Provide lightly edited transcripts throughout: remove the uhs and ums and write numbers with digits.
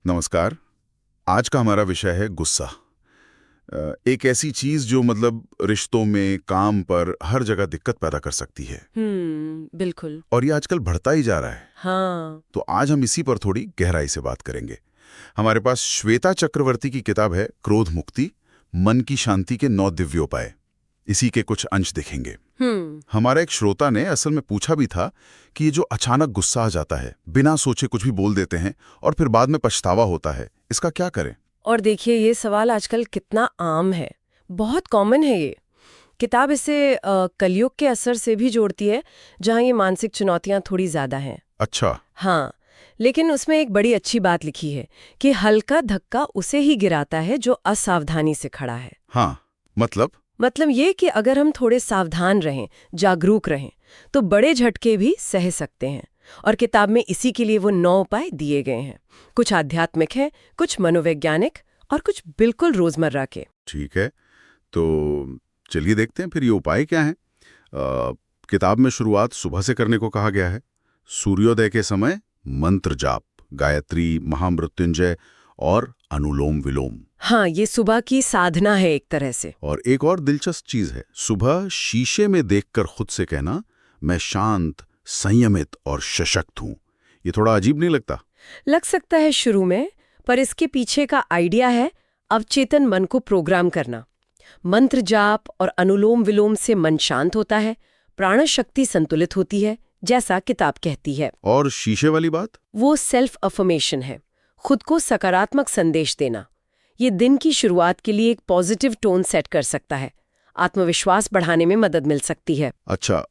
नमस्कार। आज का हमारा विषय है गुस्सा। एक ऐसी चीज जो मतलब रिश्तों में, काम पर, हर जगह दिक्कत पैदा कर सकती है। बिल्कुल। और ये आजकल बढ़ता ही जा रहा है। हाँ। तो आज हम इसी पर थोड़ी गहराई से बात करेंगे। हमारे पास श्वेता चक्रवर्ती की किताब है क्रोध मुक्ति, मन की शांति के 9 दिव्योपाय। इसी के कुछ अंश देखेंगे। हमारा एक श्रोता ने असल में पूछा भी था कि ये जो अचानक गुस्सा आ जाता है, बिना सोचे कुछ भी बोल देते हैं और फिर बाद में पछतावा होता है, इसका क्या करें। और देखिए ये सवाल आजकल कितना आम है, बहुत कॉमन है ये। किताब इसे कलयुग के असर से भी जोड़ती है, जहाँ ये मानसिक चुनौतियाँ थोड़ी ज्यादा हैं। अच्छा। हाँ, लेकिन उसमें एक बड़ी अच्छी बात लिखी है कि हल्का धक्का उसे ही गिराता है जो असावधानी से खड़ा है। हाँ, मतलब ये कि अगर हम थोड़े सावधान रहें, जागरूक रहें, तो बड़े झटके भी सह सकते हैं। और किताब में इसी के लिए वो 9 उपाय दिए गए हैं। कुछ आध्यात्मिक हैं, कुछ मनोवैज्ञानिक और कुछ बिल्कुल रोजमर्रा के। ठीक है, तो चलिए देखते हैं फिर ये उपाय क्या हैं। किताब में शुरुआत सुबह से करने को कहा गया है। सूर्योदय के समय मंत्र जाप, गायत्री, महामृत्युंजय और अनुलोम विलोम। हाँ, ये सुबह की साधना है एक तरह से। और एक और दिलचस्प चीज है, सुबह शीशे में देखकर खुद से कहना, मैं शांत, संयमित और सशक्त हूं। ये थोड़ा अजीब नहीं लगता? लग सकता है शुरू में, पर इसके पीछे का आइडिया है अवचेतन मन को प्रोग्राम करना। मंत्र जाप और अनुलोम विलोम से मन शांत होता है, प्राण शक्ति संतुलित होती है, जैसा किताब कहती है। और शीशे वाली बात? वो सेल्फ अफर्मेशन है, खुद को सकारात्मक संदेश देना। ये दिन की शुरुआत के लिए एक पॉजिटिव टोन सेट कर सकता है, आत्मविश्वास बढ़ाने में मदद मिल सकती है। अच्छा,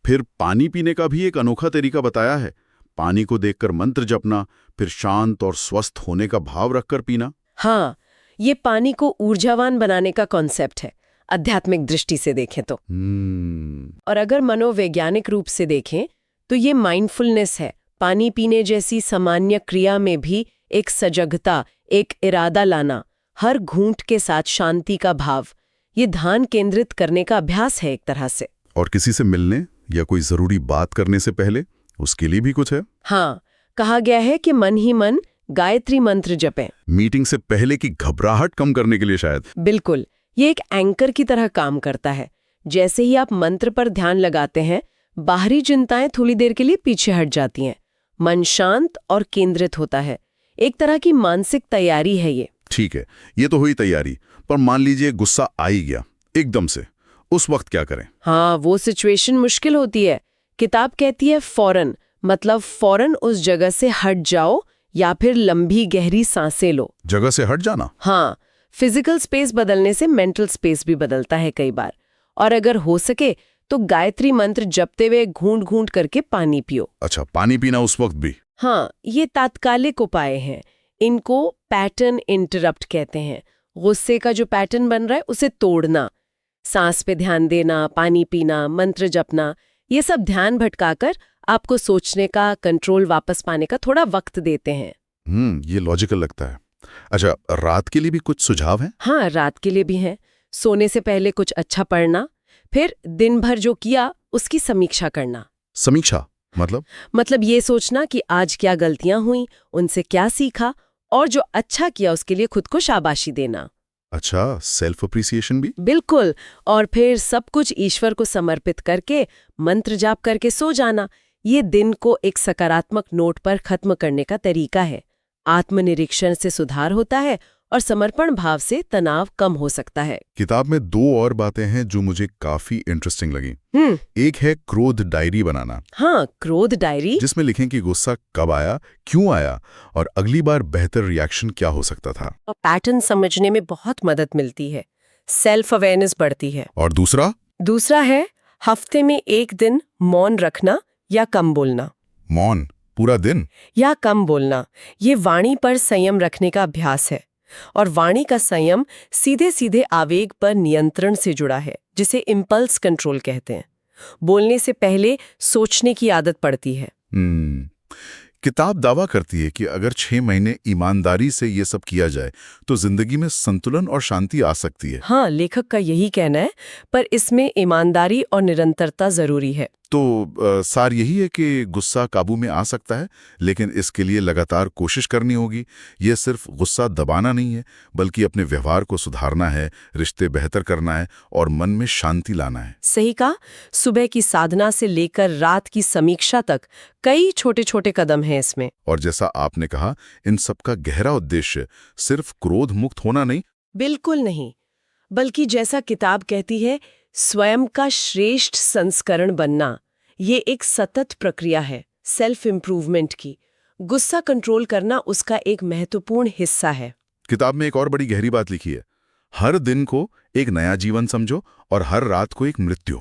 फिर पानी पीने का भी एक अनोखा तरीका बताया है। पानी को देखकर मंत्र जपना, फिर शांत और स्वस्थ होने का भाव रखकर पीना। हाँ, ये पानी को ऊर्जावान बनाने का कॉन्सेप्ट है, आध्यात्मिक दृष्टि से देखें तो। और अगर मनोवैज्ञानिक रूप से देखें तो ये माइंडफुलनेस है। पानी पीने जैसी सामान्य क्रिया में भी एक सजगता, एक इरादा लाना, हर घूंट के साथ शांति का भाव, ये ध्यान केंद्रित करने का अभ्यास है एक तरह से। और किसी से मिलने या कोई जरूरी बात करने से पहले उसके लिए भी कुछ है? हाँ, कहा गया है कि मन ही मन गायत्री मंत्र जपें। मीटिंग से पहले की घबराहट कम करने के लिए शायद। बिल्कुल, ये एक एंकर की तरह काम करता है। जैसे ही आप मंत्र पर ध्यान लगाते हैं, बाहरी चिंताएं थोड़ी देर के लिए पीछे हट जाती हैं, मन शांत और केंद्रित होता है। एक तरह की मानसिक तैयारी है ये। ठीक है, ये तो हुई तैयारी, पर मान लीजिए गुस्सा आ ही गया एकदम से, उस वक्त क्या करें? हाँ, वो सिचुएशन मुश्किल होती है। किताब कहती है फौरन, मतलब फौरन उस जगह से हट जाओ या फिर लंबी गहरी सांसें लो। जगह से हट जाना? हाँ, फिजिकल स्पेस बदलने से मेंटल स्पेस भी बदलता है कई बार। और अगर हो सके तो गायत्री मंत्र जपते हुए घूंट घूंट करके पानी पियो। अच्छा, पानी पीना उस वक्त भी? हाँ, ये तात्कालिक उपाय हैं। इनको पैटर्न इंटरप्ट कहते हैं। गुस्से का जो पैटर्न बन रहा है उसे तोड़ना, सांस पे ध्यान देना, पानी पीना, मंत्र जपना, ये सब ध्यान भटकाकर आपको सोचने का कंट्रोल वापस पाने का थोड़ा वक्त देते हैं। ये लॉजिकल लगता है। अच्छा, रात के लिए भी कुछ सुझाव हैं? हाँ, रात के लिए भी हैं। सोने से पहले कुछ अच्छा पढ़ना, फिर दिन भर जो किया उसकी समीक्षा करना। समीक्षा मतलब ये सोचना कि आज क्या गलतियां हुई, उनसे क्या सीखा, और जो अच्छा किया उसके लिए खुद को शाबाशी देना। अच्छा, सेल्फ अप्रिसिएशन भी? बिल्कुल। और फिर सब कुछ ईश्वर को समर्पित करके मंत्र जाप करके सो जाना। ये दिन को एक सकारात्मक नोट पर खत्म करने का तरीका है। आत्मनिरीक्षण से सुधार होता है और समर्पण भाव से तनाव कम हो सकता है। किताब में 2 और बातें हैं जो मुझे काफी इंटरेस्टिंग लगी। एक है क्रोध डायरी बनाना। हाँ, क्रोध डायरी, जिसमें लिखें कि गुस्सा कब आया, क्यों आया और अगली बार बेहतर रिएक्शन क्या हो सकता था। और पैटर्न समझने में बहुत मदद मिलती है, सेल्फ अवेयरनेस बढ़ती है। और दूसरा है हफ्ते में 1 दिन मौन रखना या कम बोलना। मौन पूरा दिन या कम बोलना, ये वाणी पर संयम रखने का अभ्यास है। और वाणी का संयम सीधे सीधे आवेग पर नियंत्रण से जुड़ा है, जिसे इम्पल्स कंट्रोल कहते हैं। बोलने से पहले सोचने की आदत पड़ती है। किताब दावा करती है कि अगर 6 महीने ईमानदारी से ये सब किया जाए तो जिंदगी में संतुलन और शांति आ सकती है। हाँ, लेखक का यही कहना है, पर इसमें ईमानदारी और निरंतरता जरूरी है। तो सार यही है कि गुस्सा काबू में आ सकता है, लेकिन इसके लिए लगातार कोशिश करनी होगी। यह सिर्फ गुस्सा दबाना नहीं है, बल्कि अपने व्यवहार को सुधारना है, रिश्ते बेहतर करना है और मन में शांति लाना है। सही कहा। सुबह की साधना से लेकर रात की समीक्षा तक कई छोटे छोटे कदम हैं इसमें। और जैसा आपने कहा, इन सबका गहरा उद्देश्य सिर्फ क्रोध मुक्त होना नहीं, बिल्कुल नहीं, बल्कि जैसा किताब कहती है, स्वयं का श्रेष्ठ संस्करण बनना। ये एक सतत प्रक्रिया है, सेल्फ इम्प्रूवमेंट की। गुस्सा कंट्रोल करना उसका एक महत्वपूर्ण हिस्सा है। किताब में एक और बड़ी गहरी बात लिखी है, हर दिन को एक नया जीवन समझो और हर रात को एक मृत्यु।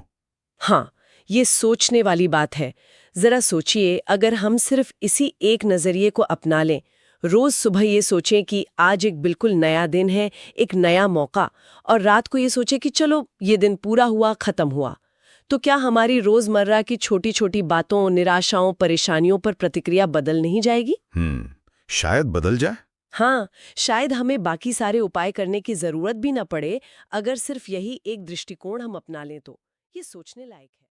हाँ, ये सोचने वाली बात है। जरा सोचिए, अगर हम सिर्फ इसी एक नजरिए को अपना लें, रोज सुबह ये सोचें कि आज एक बिल्कुल नया दिन है, एक नया मौका, और रात को ये सोचें कि चलो ये दिन पूरा हुआ, खत्म हुआ, तो क्या हमारी रोजमर्रा की छोटी छोटी बातों, निराशाओं, परेशानियों पर प्रतिक्रिया बदल नहीं जाएगी? शायद बदल जाए। हाँ, शायद हमें बाकी सारे उपाय करने की जरूरत भी न पड़े, अगर सिर्फ यही एक दृष्टिकोण हम अपना लें तो। ये सोचने लायक है।